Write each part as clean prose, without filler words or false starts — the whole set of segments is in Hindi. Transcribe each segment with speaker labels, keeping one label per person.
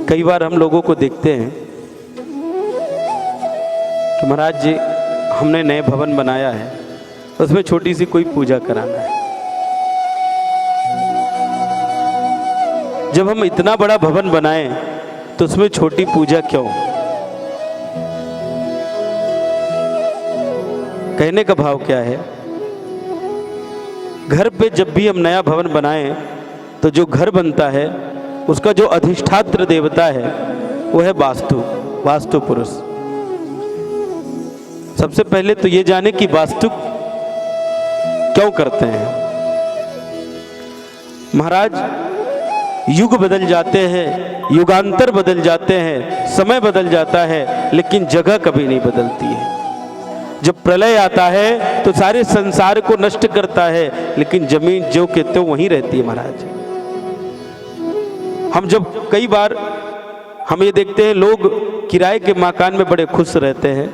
Speaker 1: कई बार हम लोगों को देखते हैं कि महाराज जी हमने नए भवन बनाया है, उसमें छोटी सी कोई पूजा कराना है। जब हम इतना बड़ा भवन बनाएं तो उसमें छोटी पूजा क्यों? कहने का भाव क्या है, घर पे जब भी हम नया भवन बनाएं तो जो घर बनता है उसका जो अधिष्ठात्र देवता है वो है वास्तु पुरुष। सबसे पहले तो ये जाने कि वास्तु क्यों करते हैं। महाराज युग बदल जाते हैं, युगांतर बदल जाते हैं, समय बदल जाता है, लेकिन जगह कभी नहीं बदलती है। जब प्रलय आता है तो सारे संसार को नष्ट करता है, लेकिन जमीन जो के त्यों वहीं रहती है। महाराज हम जब कई बार हम ये देखते हैं लोग किराए के मकान में बड़े खुश रहते हैं,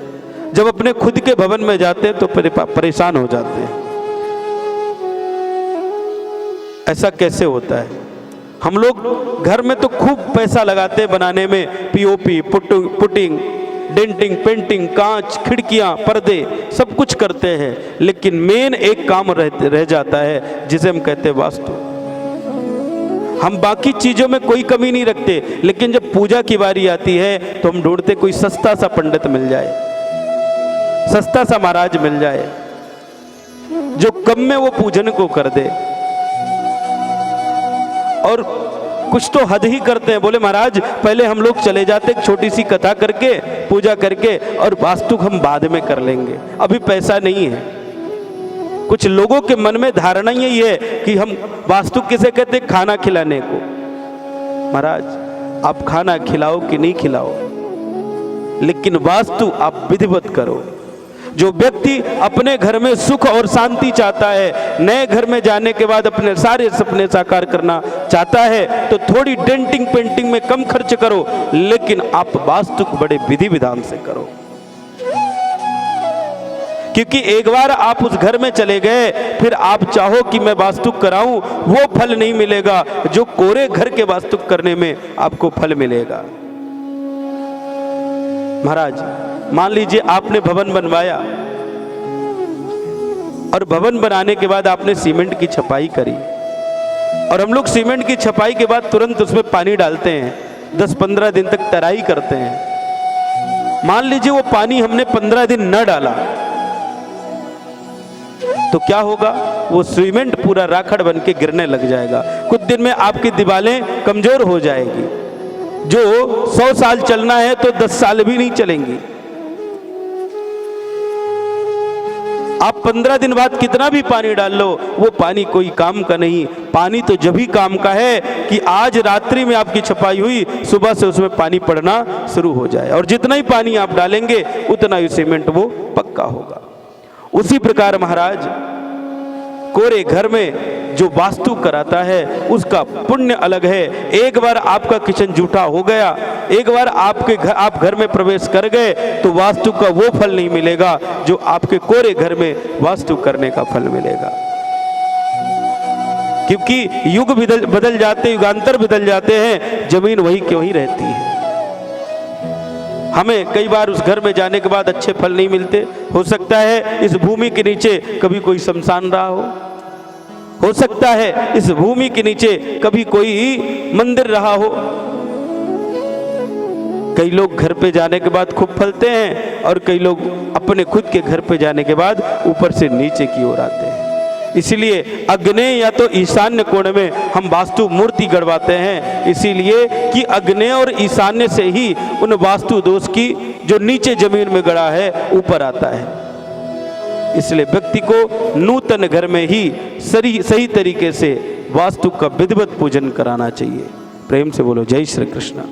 Speaker 1: जब अपने खुद के भवन में जाते हैं तो परेशान हो जाते हैं। ऐसा कैसे होता है? हम लोग घर में तो खूब पैसा लगाते हैं बनाने में, पीओपी, पुटिंग, डेंटिंग, पेंटिंग, कांच, खिड़कियां, पर्दे, सब कुछ करते हैं, लेकिन मेन एक काम रह जाता है जिसे हम कहते हैं वास्तु। हम बाकी चीजों में कोई कमी नहीं रखते, लेकिन जब पूजा की बारी आती है तो हम ढूंढते कोई सस्ता सा पंडित मिल जाए, सस्ता सा महाराज मिल जाए जो कम में वो पूजन को कर दे। और कुछ तो हद ही करते हैं, बोले महाराज पहले हम लोग चले जाते एक छोटी सी कथा करके, पूजा करके, और वास्तु हम बाद में कर लेंगे, अभी पैसा नहीं है। कुछ लोगों के मन में धारणा यही है कि हम वास्तु किसे कहते, खाना खिलाने को। महाराज आप खाना खिलाओ कि नहीं खिलाओ, लेकिन वास्तु आप विधिवत करो। जो व्यक्ति अपने घर में सुख और शांति चाहता है, नए घर में जाने के बाद अपने सारे सपने साकार करना चाहता है, तो थोड़ी डेंटिंग पेंटिंग में कम खर्च करो, लेकिन आप वास्तु को बड़े विधि विधान से करो। क्योंकि एक बार आप उस घर में चले गए, फिर आप चाहो कि मैं वास्तु कराऊं, वो फल नहीं मिलेगा जो कोरे घर के वास्तु करने में आपको फल मिलेगा। महाराज मान लीजिए आपने भवन बनवाया, और भवन बनाने के बाद आपने सीमेंट की छपाई करी, और हम लोग सीमेंट की छपाई के बाद तुरंत उसमें पानी डालते हैं, 10-15 दिन तक तराई करते हैं। मान लीजिए वो पानी हमने 15 दिन न डाला, तो क्या होगा? वो सीमेंट पूरा राखड़ बन के गिरने लग जाएगा। कुछ दिन में आपकी दीवारें कमजोर हो जाएगी। जो 100 साल चलना है तो 10 साल भी नहीं चलेंगी। आप 15 दिन बाद कितना भी पानी डाल लो, वो पानी कोई काम का नहीं। पानी तो जब ही काम का है कि आज रात्रि में आपकी छपाई हुई, सुबह से उसमें पानी पड़ना शुरू हो जाए, और जितना ही पानी आप डालेंगे उतना ही सीमेंट वो पक्का होगा। उसी प्रकार महाराज कोरे घर में जो वास्तु कराता है उसका पुण्य अलग है। एक बार आपका किचन जूठा हो गया, एक बार आप घर में प्रवेश कर गए, तो वास्तु का वो फल नहीं मिलेगा जो आपके कोरे घर में वास्तु करने का फल मिलेगा। क्योंकि युग बदल जाते, युगांतर बदल जाते हैं, जमीन वही क्यों ही रहती है। हमें कई बार उस घर में जाने के बाद अच्छे फल नहीं मिलते। हो सकता है इस भूमि के नीचे कभी कोई शमशान रहा हो सकता है इस भूमि के नीचे कभी कोई मंदिर रहा हो। कई लोग घर पे जाने के बाद खूब फलते हैं, और कई लोग अपने खुद के घर पे जाने के बाद ऊपर से नीचे की ओर आते हैं। इसीलिए अग्नेय या तो ईशान्य कोण में हम वास्तु मूर्ति गड़वाते हैं, इसीलिए कि अग्नेय और ईशान्य से ही उन वास्तु दोष की जो नीचे जमीन में गड़ा है ऊपर आता है। इसलिए व्यक्ति को नूतन घर में ही सही तरीके से वास्तु का विधिवत पूजन कराना चाहिए। प्रेम से बोलो जय श्री कृष्ण।